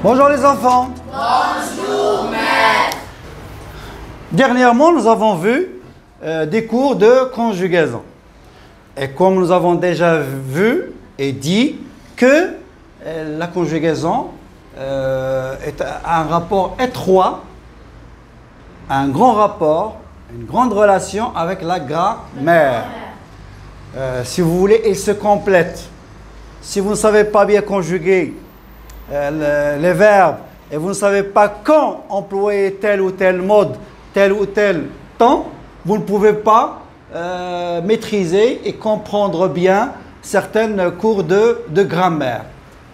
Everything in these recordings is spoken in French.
Bonjour les enfants. Bonjour, maître. Dernièrement, nous avons vu des cours de conjugaison. Et comme nous avons déjà vu et dit que la conjugaison est un rapport étroit, un grand rapport, une grande relation avec la grammaire. Si vous voulez, ils se complètent. Si vous ne savez pas bien conjuguer les verbes et vous ne savez pas quand employer tel ou tel mode, tel ou tel temps, vous ne pouvez pas maîtriser et comprendre bien certains cours de grammaire,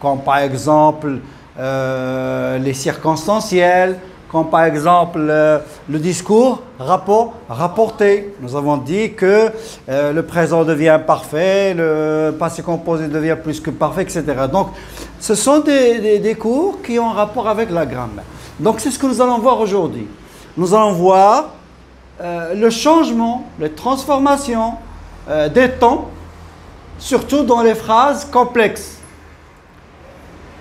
comme par exemple les circonstanciels, comme par exemple le discours rapporté. Nous avons dit que le présent devient parfait, le passé composé devient plus que parfait, etc. Donc, ce sont des cours qui ont rapport avec la grammaire. Donc, c'est ce que nous allons voir aujourd'hui. Nous allons voir le changement, les transformations des temps, surtout dans les phrases complexes.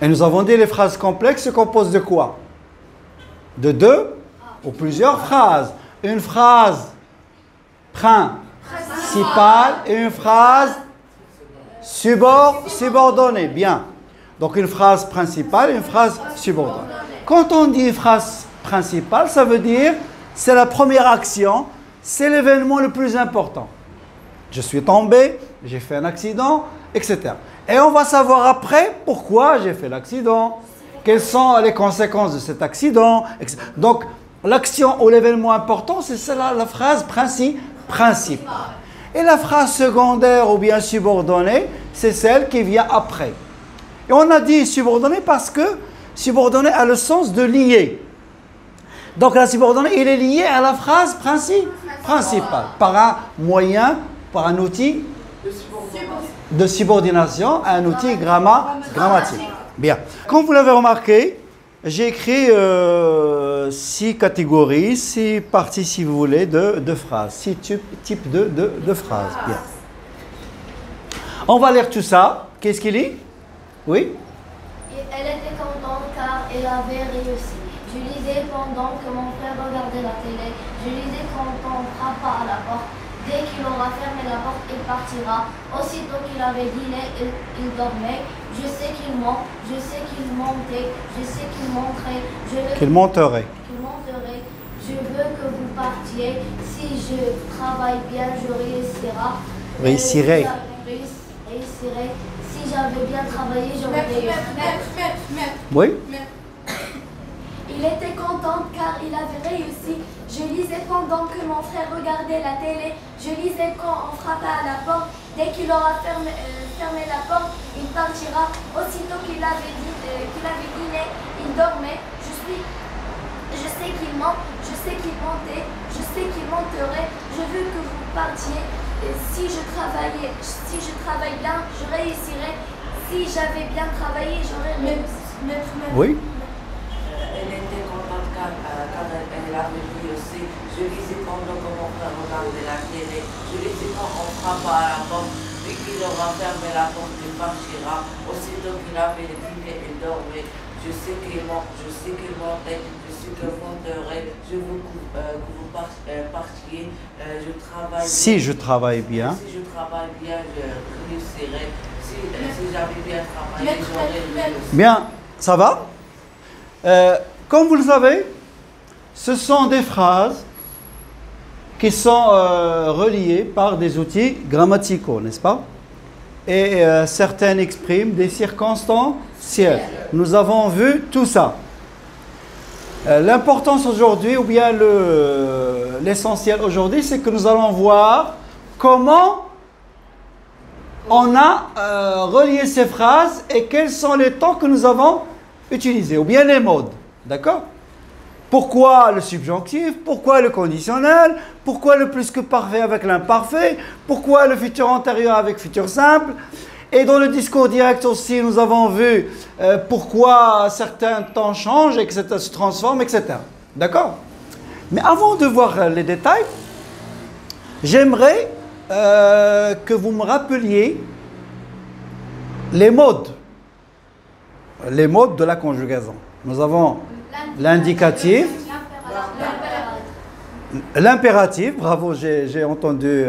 Et nous avons dit les phrases complexes se composent de quoi? De deux ou plusieurs phrases. Une phrase principale et une phrase subordonnée. Bien. Donc une phrase principale et une phrase subordonnée. Quand on dit phrase principale, ça veut dire c'est la première action, c'est l'événement le plus important. Je suis tombé, j'ai fait un accident, etc. Et on va savoir après pourquoi j'ai fait l'accident. Quelles sont les conséquences de cet accident? Donc, l'action ou l'événement important, c'est cela, la phrase principale. Et la phrase secondaire ou bien subordonnée, c'est celle qui vient après. Et on a dit subordonnée parce que subordonnée a le sens de lier. Donc, la subordonnée, il est lié à la phrase principale par un moyen, par un outil de subordination, un outil grammatique. Bien. Comme vous l'avez remarqué, j'ai écrit 6 catégories, 6 parties, si vous voulez, de phrases, 6 types de phrases. Bien. On va lire tout ça. Qu'est-ce qu'il dit? Oui? Elle était contente car elle avait réussi. Je lisais pendant que mon frère regardait la télé. Je lisais quand on frappa à la porte. Dès qu'il aura fermé la porte, il partira. Aussitôt qu'il avait dîné, il dormait. Je sais qu'il ment, je sais qu'il montait, je sais qu'il monterait. Qu'il monterait. Je veux que vous partiez. Si je travaille bien, je réussirai. Réussirai. Si j'avais bien travaillé, j'aurais réussi. Oui? Il était content car il avait réussi. Je lisais pendant que mon frère regardait la télé. Je lisais quand on frappait à la porte. Dès qu'il aura fermé la porte, il partira. Aussitôt qu'il avait dîné, il dormait. Je sais qu'il ment, je sais qu'il mentait, je sais qu'il menterait. Je veux que vous partiez. Si je travaille bien, je réussirai. Si j'avais bien travaillé, j'aurais réussi. Oui? Elle était contente car elle avait réussi. Je lisais pendant que mon frère regardait la télé. Je lisais quand on frappait à la porte. Dès qu'il aura fermé la porte, il partira. Aussitôt qu'il avait dîné, il dormait. Je sais qu'il ment, je sais qu'il mentait, je sais qu'il menterait. Je veux que vous partiez. Je travaille. Si je travaille bien. Si je travaille bien, je réussirai. Si j'avais bien travaillé, j'aurais réussi. Bien, ça va? Comme vous le savez, ce sont des phrases qui sont reliées par des outils grammaticaux, n'est-ce pas? Et certaines expriment des circonstanciels. Nous avons vu tout ça. L'importance aujourd'hui, ou bien l'essentiel aujourd'hui, c'est que nous allons voir comment on a relié ces phrases et quels sont les temps que nous avons utilisés, ou bien les modes. D'accord? Pourquoi le subjonctif? Pourquoi le conditionnel? Pourquoi le plus que parfait avec l'imparfait? Pourquoi le futur antérieur avec futur simple? Et dans le discours direct aussi, nous avons vu pourquoi certains temps changent, etc., se transforment, etc. D'accord? Mais avant de voir les détails, j'aimerais que vous me rappeliez les modes de la conjugaison. Nous avons l'indicatif, l'impératif, bravo, j'ai entendu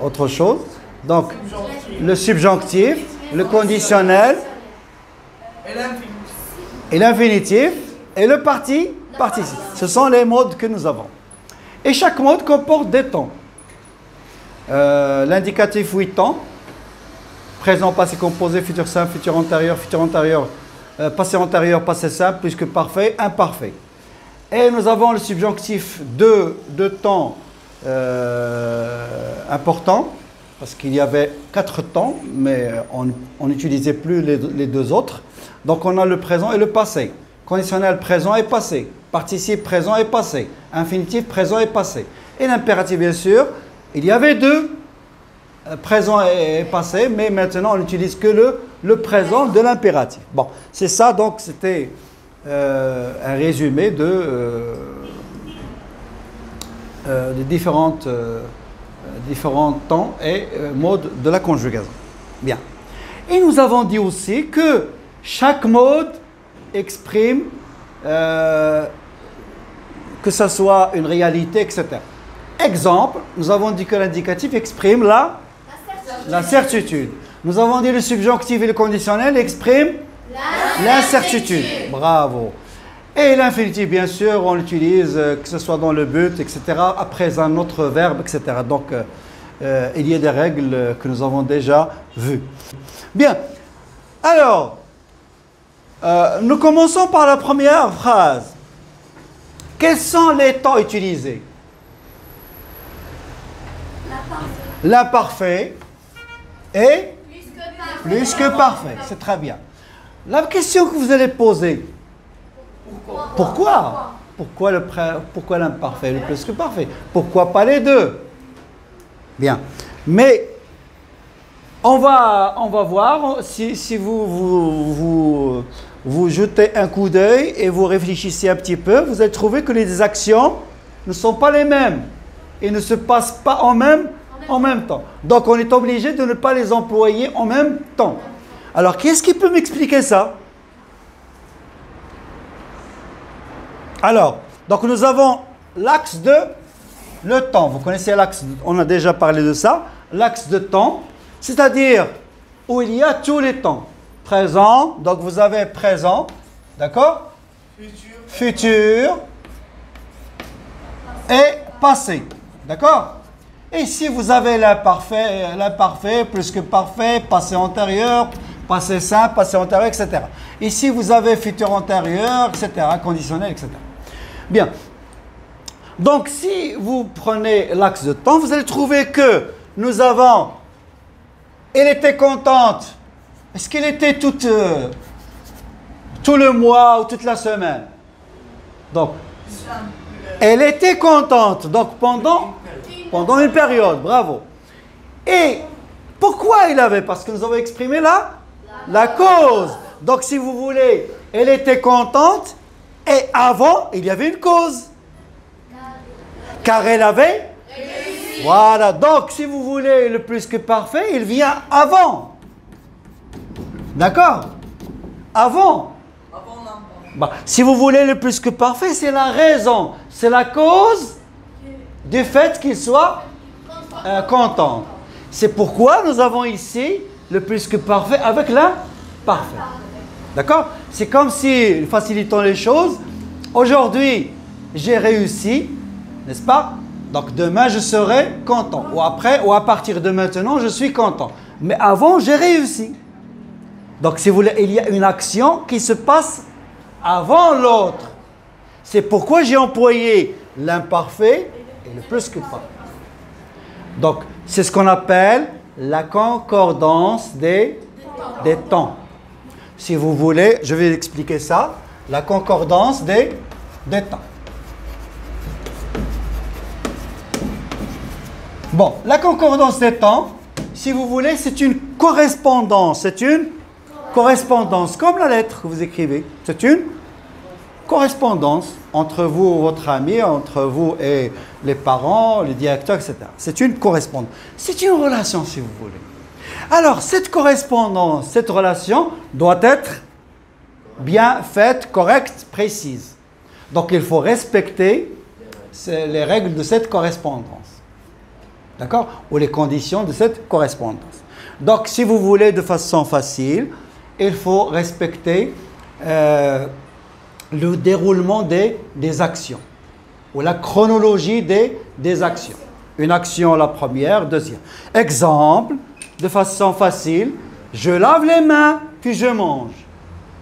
autre chose. Donc, le subjonctif, le conditionnel, et l'infinitif, et le participe. Ce sont les modes que nous avons. Et chaque mode comporte des temps. L'indicatif 8 temps. Présent, passé composé, futur simple, futur antérieur, passé antérieur, passé simple, plus que parfait, imparfait. Et nous avons le subjonctif de temps important, parce qu'il y avait 4 temps, mais on n'utilisait plus les 2 autres. Donc on a le présent et le passé. Conditionnel présent et passé. Participe présent et passé. Infinitif présent et passé. Et l'impératif, bien sûr, il y avait 2. Présent et passé, mais maintenant on n'utilise que le présent de l'impératif. Bon, c'est ça, donc c'était un résumé de différents temps et modes de la conjugaison. Bien. Et nous avons dit aussi que chaque mode exprime que ce soit une réalité, etc. Exemple, nous avons dit que l'indicatif exprime la certitude. Nous avons dit le subjonctif et le conditionnel expriment l'incertitude. Bravo. Et l'infinitif, bien sûr, on l'utilise, que ce soit dans le but, etc., après un autre verbe, etc. Donc, il y a des règles que nous avons déjà vues. Bien. Alors, nous commençons par la première phrase. Quels sont les temps utilisés? L'imparfait. Et plus que parfait. C'est très bien. La question que vous allez poser, pourquoi l'imparfait, le plus que parfait? Pourquoi pas les 2? Bien. Mais on va voir si vous jetez un coup d'œil et vous réfléchissez un petit peu, vous allez trouver que les actions ne sont pas les mêmes et ne se passent pas en même temps. Donc, on est obligé de ne pas les employer en même temps. Alors, qu'est-ce qui peut m'expliquer ça? Alors, donc nous avons l'axe de le temps. Vous connaissez l'axe, on a déjà parlé de ça. L'axe de temps, c'est-à-dire où il y a tous les temps. Présent, donc vous avez présent, d'accord? Futur et passé, d'accord? Et ici, vous avez l'imparfait, plus que parfait, passé antérieur, passé simple, passé antérieur, etc. Ici, vous avez futur antérieur, etc., conditionnel, etc. Bien. Donc, si vous prenez l'axe de temps, vous allez trouver que nous avons « Elle était contente ». Est-ce qu'elle était tout le mois ou toute la semaine? Donc, elle était contente. Donc, pendant une période, bravo. Et pourquoi il avait? Parce que nous avons exprimé la cause. Donc, si vous voulez, elle était contente et avant, il y avait une cause. Car elle avait réussi. Voilà. Donc, si vous voulez le plus que parfait, il vient avant. D'accord? Avant. Bah, si vous voulez le plus que parfait, c'est la raison. C'est la cause du fait qu'il soit content. C'est pourquoi nous avons ici le plus que parfait avec l'imparfait. D'accord? C'est comme si, facilitons les choses, aujourd'hui, j'ai réussi, n'est-ce pas? Donc demain, je serai content. Ou après, ou à partir de maintenant, je suis content. Mais avant, j'ai réussi. Donc si vous voulez, il y a une action qui se passe avant l'autre. C'est pourquoi j'ai employé l'imparfait et le plus que parfait. Donc, c'est ce qu'on appelle la concordance des temps. Si vous voulez, je vais expliquer ça. La concordance des temps. Bon, la concordance des temps, si vous voulez, c'est une correspondance. C'est une correspondance, comme la lettre que vous écrivez. C'est une correspondance entre vous, votre ami, entre vous et les parents, les directeurs, etc. C'est une correspondance. C'est une relation, si vous voulez. Alors, cette correspondance, cette relation doit être bien faite, correcte, précise. Donc il faut respecter les règles de cette correspondance. D'accord? Ou les conditions de cette correspondance. Donc si vous voulez de façon facile, il faut respecter le déroulement des actions. Ou la chronologie des actions. Une action la première, deuxième. Exemple, de façon facile, je lave les mains puis je mange.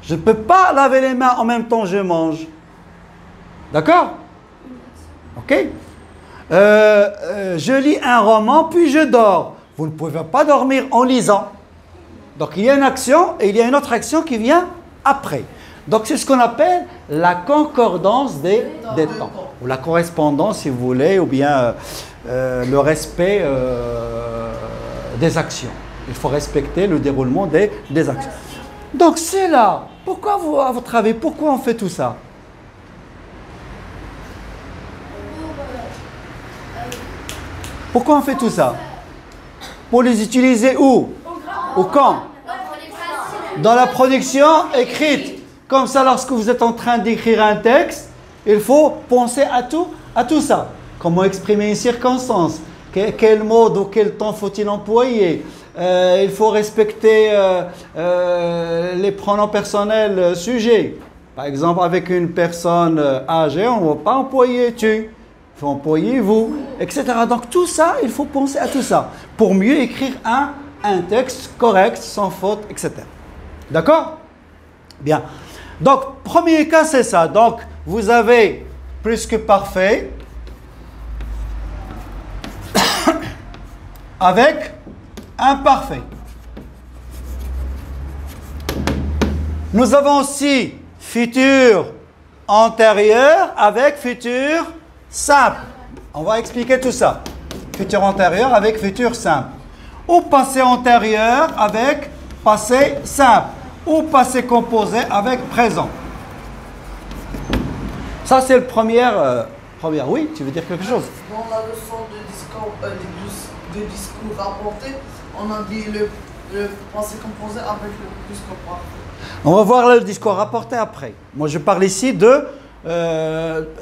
Je ne peux pas laver les mains en même temps que je mange. D'accord? Ok? Je lis un roman puis je dors. Vous ne pouvez pas dormir en lisant. Donc il y a une action et il y a une autre action qui vient après. Donc c'est ce qu'on appelle la concordance des temps. Ou la correspondance si vous voulez, ou bien le respect des actions. Il faut respecter le déroulement des actions. Donc c'est là. Pourquoi vous, à votre avis, pourquoi on fait tout ça? Pourquoi on fait tout ça? Pour les utiliser où? Ou quand? Dans la production écrite. Comme ça, lorsque vous êtes en train d'écrire un texte, il faut penser à tout ça. Comment exprimer une circonstance? Quel mot ou quel temps faut-il employer? Il faut respecter les pronoms personnels sujets. Par exemple, avec une personne âgée, on ne va pas employer tu. Il faut employer vous, etc. Donc tout ça, il faut penser à tout ça pour mieux écrire un texte correct, sans faute, etc. D'accord? Bien. Donc, premier cas, c'est ça. Donc, vous avez plus que parfait avec imparfait. Nous avons aussi futur antérieur avec futur simple. On va expliquer tout ça. Futur antérieur avec futur simple. Ou passé antérieur avec passé simple. Ou passé composé avec présent. Ça, c'est le premier. Oui, tu veux dire quelque chose? Dans la leçon de discours rapporté, on a dit le passé composé avec le discours parfait. On va voir le discours rapporté après. Moi, je parle ici de...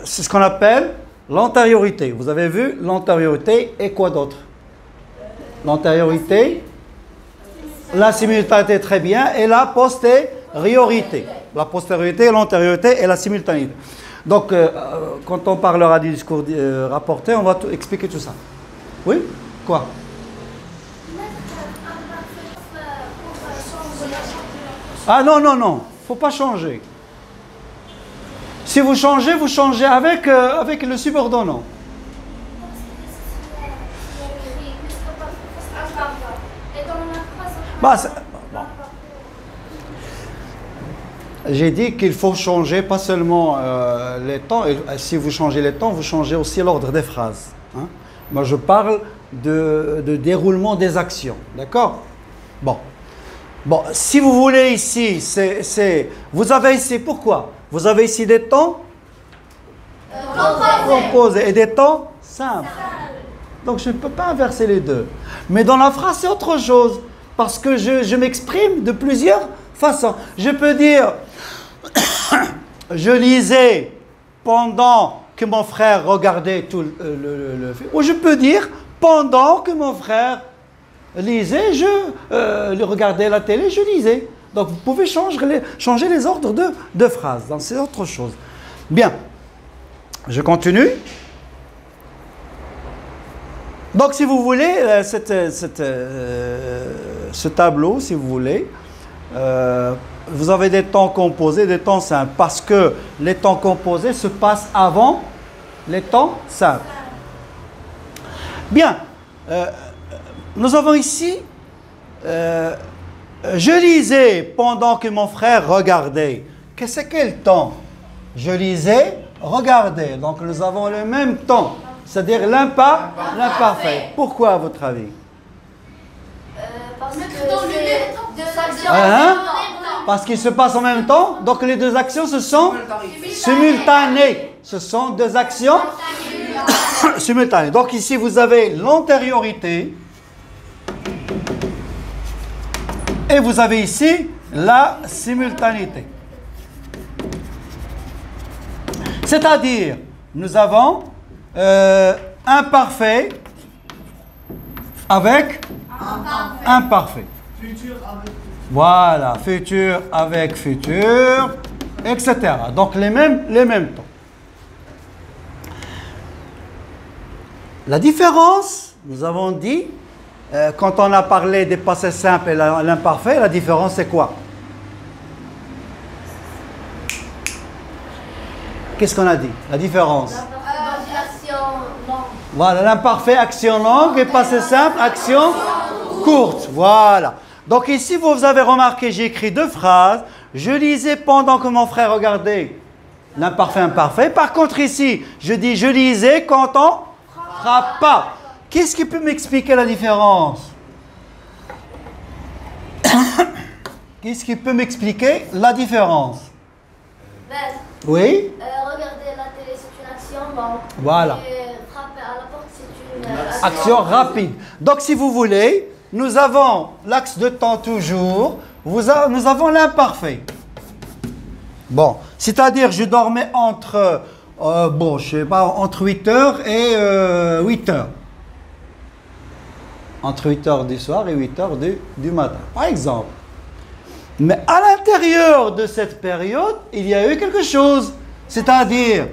c'est ce qu'on appelle l'antériorité. Vous avez vu l'antériorité et quoi d'autre? L'antériorité, la simultanéité, très bien, et la postériorité. La postériorité, l'antériorité et la simultanéité. Donc, quand on parlera du discours rapporté, on va expliquer tout ça. Oui? Quoi? Ah non, non, non. Il ne faut pas changer. Si vous changez avec le subordonnant. Bah, bon. J'ai dit qu'il faut changer pas seulement les temps. Et si vous changez les temps, vous changez aussi l'ordre des phrases. Hein? Moi, je parle de déroulement des actions. D'accord? Bon. Bon, si vous voulez ici, vous avez ici, pourquoi? Vous avez ici des temps composés et des temps simples. Donc, je ne peux pas inverser les deux. Mais dans la phrase, c'est autre chose. Parce que je m'exprime de plusieurs façons. Je peux dire, je lisais pendant que mon frère regardait tout le film. Ou je peux dire, pendant que mon frère lisait, je regardais la télé, je lisais. Donc vous pouvez changer les ordres de phrases. Donc c'est autre chose. Bien. Je continue. Donc si vous voulez, ce tableau, si vous voulez, vous avez des temps composés, des temps simples. Parce que les temps composés se passent avant les temps simples. Bien. Nous avons ici, je lisais pendant que mon frère regardait. C'est quel temps? Je lisais, regardais. Donc nous avons le même temps, c'est-à-dire l'imparfait. Pourquoi à votre avis? Parce que c'est deux actions Parce qu'ils se passent en même temps. Donc les deux actions se sont simultanées. Ce sont deux actions simultanées. Donc ici vous avez l'antériorité. Et vous avez ici la simultanéité. C'est-à-dire, nous avons imparfait avec imparfait. Futur avec futur. Voilà, futur avec futur, etc. Donc les mêmes temps. La différence, nous avons dit, quand on a parlé des passés simples et l'imparfait, la différence c'est quoi? Qu'est-ce qu'on a dit? La différence. Action longue. Voilà, l'imparfait, action longue, et passé simple, action courte. Voilà. Donc ici, vous avez remarqué, j'ai écrit deux phrases. Je lisais pendant que mon frère regardait l'imparfait, imparfait. Par contre, ici, je dis je lisais quand on frappe pas. Qu'est-ce qui peut m'expliquer la différence? Qu'est-ce qui peut m'expliquer la différence? Ben, Oui? regarder la télé, c'est une action longue. Voilà. Et frapper à la porte, c'est une Action rapide. Donc, si vous voulez, nous avons l'axe de temps toujours. Nous avons l'imparfait. Bon, c'est-à-dire, je dormais entre, je sais pas, entre 8h et 8h. Entre 8h du soir et 8h du matin, par exemple. Mais à l'intérieur de cette période, il y a eu quelque chose. C'est-à-dire,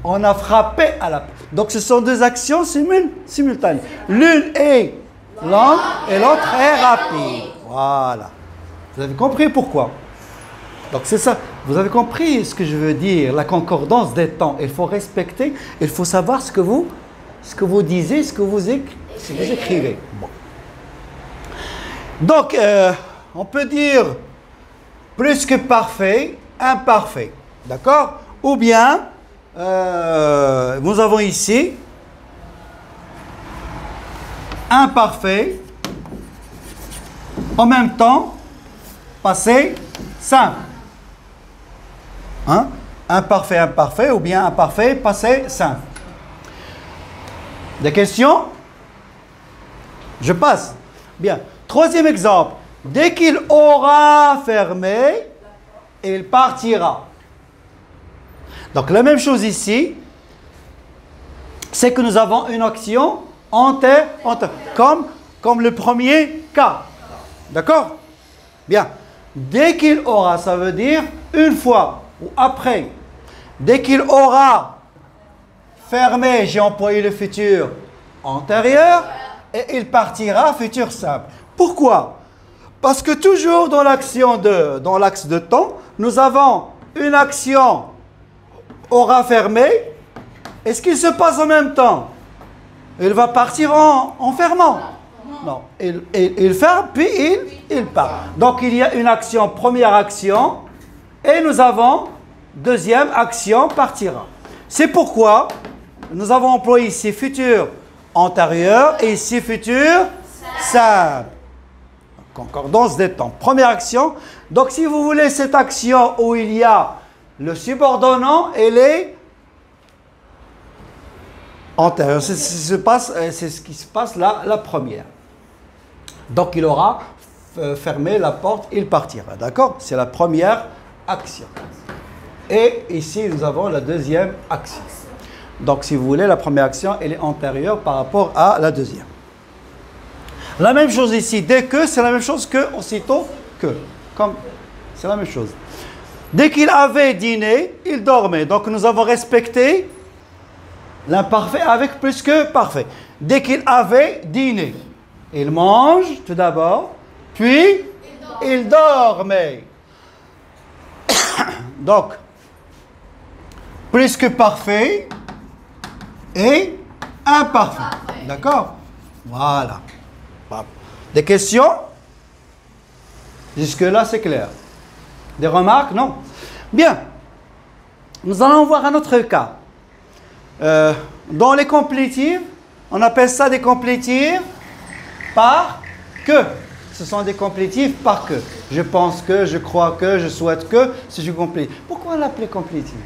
on a frappé à la porte. Donc, ce sont deux actions simultanées. L'une est lente et l'autre est rapide. Voilà. Vous avez compris pourquoi? Donc, c'est ça. Vous avez compris ce que je veux dire, la concordance des temps. Il faut respecter, il faut savoir ce que vous disiez, ce que vous écrivez. Bon. Donc, on peut dire plus que parfait, imparfait. D'accord? Ou bien, nous avons ici imparfait, en même temps, passé simple. Hein? Imparfait, imparfait, ou bien imparfait, passé simple. Des questions? Je passe. Bien. Troisième exemple. Dès qu'il aura fermé, il partira. Donc la même chose ici, c'est que nous avons une action comme le premier cas. D'accord? Bien. Dès qu'il aura, ça veut dire une fois ou après. Dès qu'il aura fermé, j'ai employé le futur antérieur et il partira futur simple. Pourquoi? Parce que toujours dans l'axe de temps, nous avons une action aura fermé. Est-ce qu'il se passe en même temps? Il va partir en fermant. Non. Il ferme, puis il part. Donc, il y a une action, première action, et nous avons deuxième action, partira. C'est pourquoi nous avons employé ici futur antérieur et ici futur simple. Concordance des temps. Première action. Donc, si vous voulez cette action où il y a le subordonnant, elle est antérieure. C'est ce qui se passe là, la première. Donc, il aura fermé la porte, il partira. D'accord? C'est la première action. Et ici, nous avons la deuxième action. Donc, si vous voulez, la première action, elle est antérieure par rapport à la deuxième. La même chose ici. Dès que, c'est la même chose que aussitôt que. C'est la même chose. Dès qu'il avait dîné, il dormait. Donc, nous avons respecté l'imparfait avec plus que parfait. Dès qu'il avait dîné, il mange tout d'abord, puis il dormait. Donc, plus que parfait et imparfait. D'accord? Voilà. Des questions? Jusque-là, c'est clair. Des remarques? Non. Bien. Nous allons voir un autre cas. Dans les complétifs, on appelle ça des complétifs par que. Ce sont des complétifs par que. Je pense que, je crois que, je souhaite que, si je complète. Pourquoi on l'appelait complétif?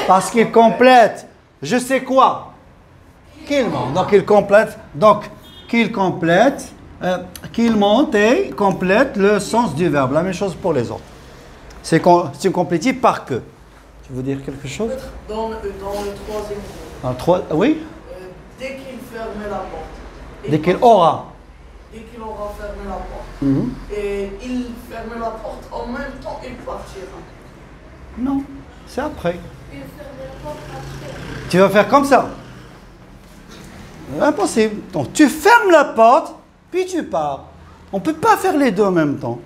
Parce qu'il complète. Je sais quoi? Qu'il monte. Donc, il complète. Donc, qu'il complète. Qu'il monte et complète le sens du verbe. La même chose pour les autres. C'est un complétif par que. Tu veux dire quelque chose? Dans le troisième rôle. Dans le 3, oui? Dès qu'il fermait la porte. Dès qu'il aura. Dès qu'il aura fermé la porte. Mhm. Et il fermait la porte, en même temps il partira. Non, c'est après. Il ferme la porte après. Tu vas faire comme ça. Impossible. Donc tu fermes la porte, puis tu pars. On ne peut pas faire les deux en même temps.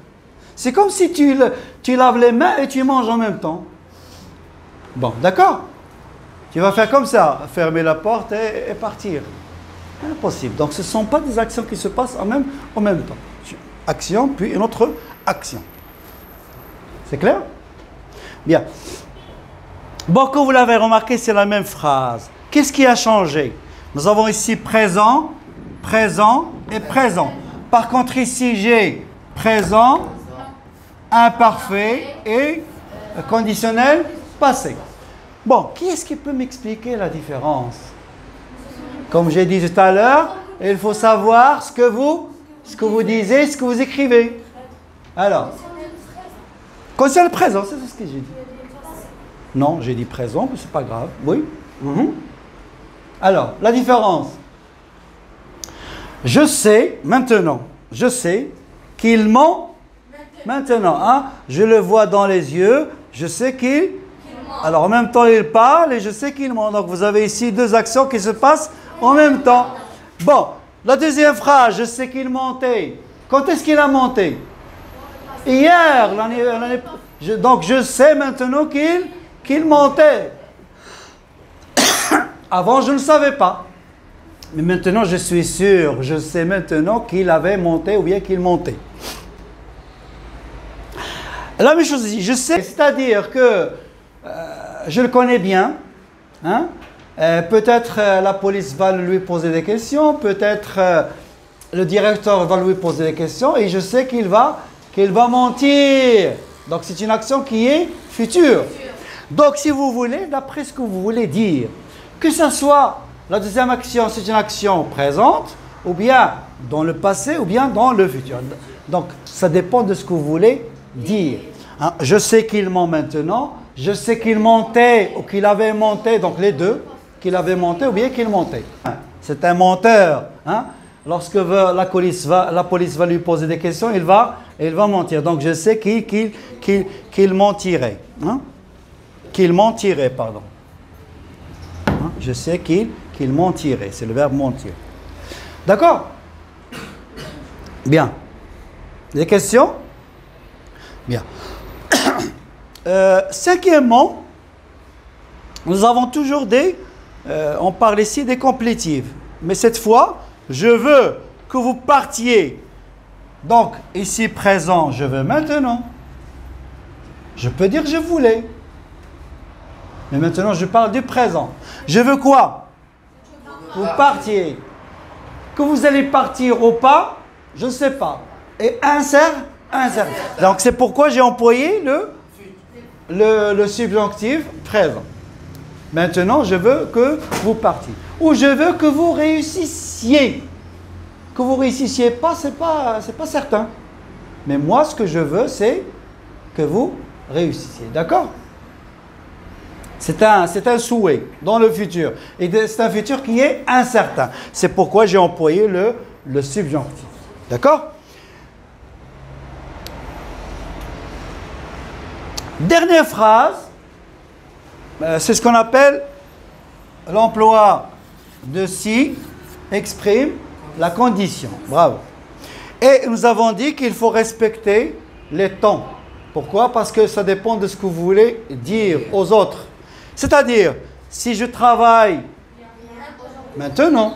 C'est comme si tu laves les mains et tu manges en même temps. Bon, d'accord? Tu vas faire comme ça, fermer la porte et partir. Impossible. Donc ce ne sont pas des actions qui se passent en même temps. Action, puis une autre action. C'est clair? Bien. Bon, comme vous l'avez remarqué, c'est la même phrase. Qu'est-ce qui a changé? Nous avons ici présent, présent et présent. Par contre, ici, j'ai présent, imparfait et conditionnel passé. Bon, qui est-ce qui peut m'expliquer la différence? Comme j'ai dit tout à l'heure, il faut savoir ce que vous disiez, ce que vous écrivez. Alors, concernant le présent, c'est ce que j'ai dit. Non, j'ai dit présent, mais c'est pas grave. Oui. Alors, la différence. Je sais qu'il ment maintenant. Hein? Je le vois dans les yeux, je sais qu'il ment. Alors, en même temps, il parle et je sais qu'il ment. Donc, vous avez ici deux actions qui se passent en même temps. Bon, la deuxième phrase, je sais qu'il mentait. Quand est-ce qu'il a menté? Hier. Donc, je sais maintenant qu'il mentait. Avant, je ne savais pas. Mais maintenant, je suis sûr, je sais maintenant qu'il avait monté ou bien qu'il montait. La même chose ici, je sais, c'est-à-dire que je le connais bien. Hein? Peut-être la police va lui poser des questions, peut-être le directeur va lui poser des questions et je sais qu'il va mentir. Donc, c'est une action qui est future. Donc, si vous voulez, d'après ce que vous voulez dire, que ce soit la deuxième action, c'est une action présente, ou bien dans le passé, ou bien dans le futur. Donc, ça dépend de ce que vous voulez dire. Hein, je sais qu'il ment maintenant, je sais qu'il mentait ou qu'il avait menté, donc les deux, qu'il avait menté ou bien qu'il mentait. C'est un menteur. Hein. Lorsque la police va lui poser des questions, il va mentir. Donc, je sais qu'il mentirait. Hein. Qu'il mentirait, pardon. Hein? Je sais qu'il mentirait. C'est le verbe mentir. D'accord? Bien. Des questions? Bien. Cinquièmement, nous avons toujours on parle ici des complétives. Mais cette fois, je veux que vous partiez. Donc, ici présent, je veux maintenant. Je peux dire je voulais. Mais maintenant, je parle du présent. Je veux quoi? Vous partiez. Que vous allez partir ou pas, je ne sais pas. Et insert. Donc, c'est pourquoi j'ai employé le subjonctif présent. Maintenant, je veux que vous partiez. Ou je veux que vous réussissiez. Que vous réussissiez pas, c'est pas certain. Mais moi, ce que je veux, c'est que vous réussissiez. D'accord? C'est un souhait dans le futur. Et c'est un futur qui est incertain. C'est pourquoi j'ai employé le subjonctif. D'accord? Dernière phrase, c'est ce qu'on appelle l'emploi de si exprime la condition. Bravo. Et nous avons dit qu'il faut respecter les temps. Pourquoi? Parce que ça dépend de ce que vous voulez dire aux autres. C'est-à-dire, si je travaille maintenant,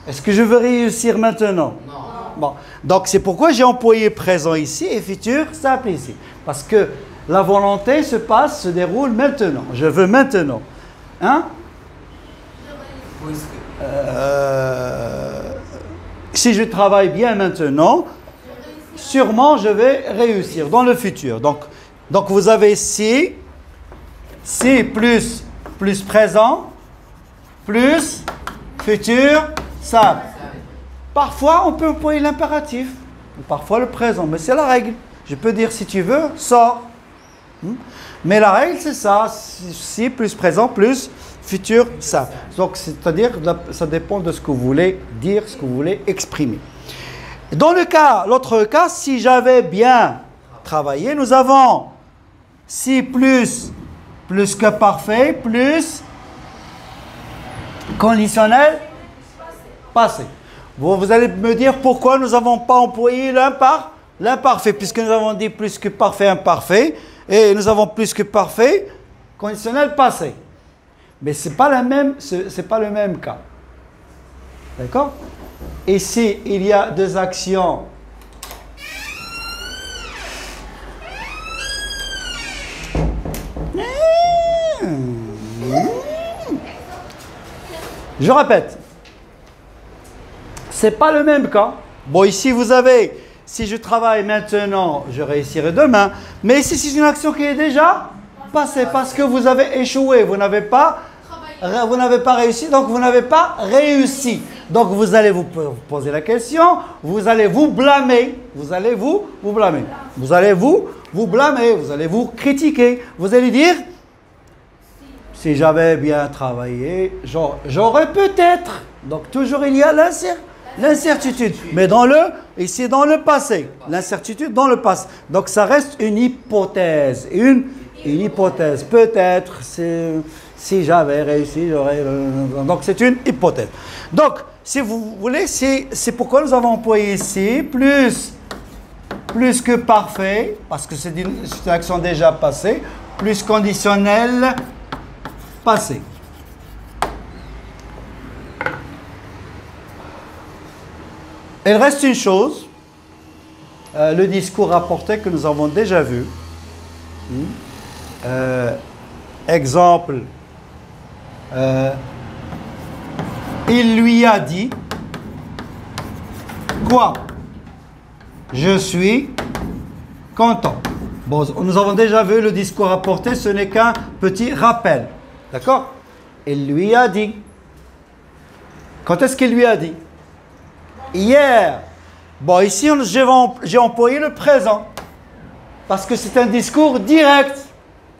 est-ce que je veux réussir maintenant? Non. Bon. Donc, c'est pourquoi j'ai employé présent ici et futur simple ici. Parce que la volonté se déroule maintenant. Je veux maintenant. Hein? Si je travaille bien maintenant, sûrement je vais réussir dans le futur. Donc vous avez si plus présent, plus futur simple. Parfois, on peut employer l'impératif, ou parfois le présent, mais c'est la règle. Je peux dire, si tu veux, sors. Mais la règle, c'est ça. Si plus présent plus futur simple. Donc, c'est-à-dire, ça dépend de ce que vous voulez dire, ce que vous voulez exprimer. Dans l'autre cas, si j'avais bien travaillé, nous avons si plus que parfait, plus conditionnel passé. Vous allez me dire pourquoi nous n'avons pas employé l'imparfait, puisque nous avons dit plus que parfait, imparfait, et nous avons plus que parfait, conditionnel passé. Mais c'est pas le même cas. D'accord? Ici, il y a deux actions. Je répète. C'est pas le même cas. Bon, ici, vous avez, si je travaille maintenant, je réussirai demain. Mais ici, c'est une action qui est déjà passée parce que vous avez échoué. Vous n'avez pas réussi, donc vous n'avez pas réussi. Donc, vous allez vous poser la question, vous allez vous blâmer. Vous allez vous blâmer. Vous allez vous blâmer, vous allez vous critiquer. Vous allez dire, si j'avais bien travaillé, j'aurais peut-être. Donc, toujours il y a l'incertitude. Mais ici dans le passé. L'incertitude dans le passé. Donc, ça reste une hypothèse. Une hypothèse. Peut-être, si j'avais réussi, j'aurais... Donc, c'est une hypothèse. Donc, si vous voulez, c'est pourquoi nous avons employé ici plus que parfait, parce que c'est une action déjà passée, plus conditionnel passé. Il reste une chose, le discours rapporté que nous avons déjà vu. Exemple, il lui a dit quoi? Je suis content. Bon, nous avons déjà vu le discours rapporté, ce n'est qu'un petit rappel. D'accord? Il lui a dit. Quand est-ce qu'il lui a dit? Hier. Bon, ici, j'ai employé le présent. Parce que c'est un discours direct.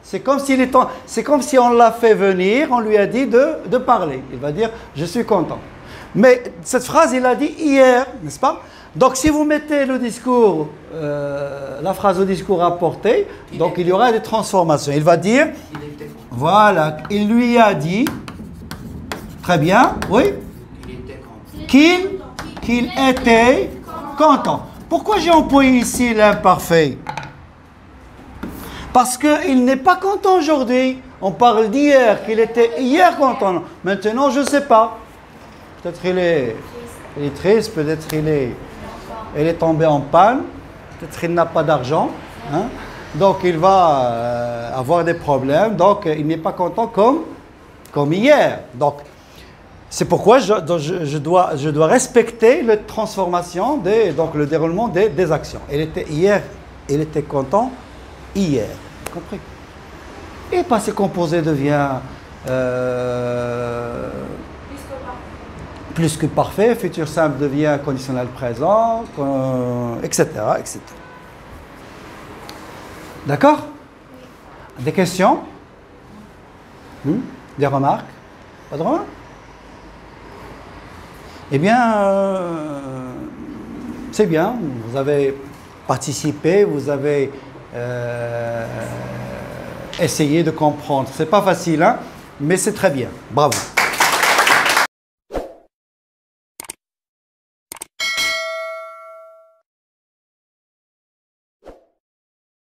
C'est comme si on l'a fait venir, on lui a dit de parler. Il va dire, je suis content. Mais cette phrase, il a dit hier, n'est-ce pas? Donc, si vous mettez le discours, la phrase au discours rapporté, donc il y aura des transformations. Il va dire, voilà, il lui a dit, très bien, oui, qu'il était content. Pourquoi j'ai employé ici l'imparfait? Parce qu'il n'est pas content aujourd'hui. On parle d'hier, qu'il était hier content. Maintenant, je ne sais pas. Peut-être il est triste, peut-être il est tombé en panne, peut-être il n'a pas d'argent. Hein? Donc, il va avoir des problèmes. Donc, il n'est pas content comme hier. Donc, c'est pourquoi je dois respecter la transformation, donc le déroulement des actions. Il était content hier. Compris? Et passé composé devient plus que parfait, futur simple devient conditionnel présent, etc., etc. D'accord? Des questions? Des remarques? Pas de remarques? Eh bien, c'est bien, vous avez participé, vous avez essayé de comprendre. C'est pas facile, hein, mais c'est très bien. Bravo.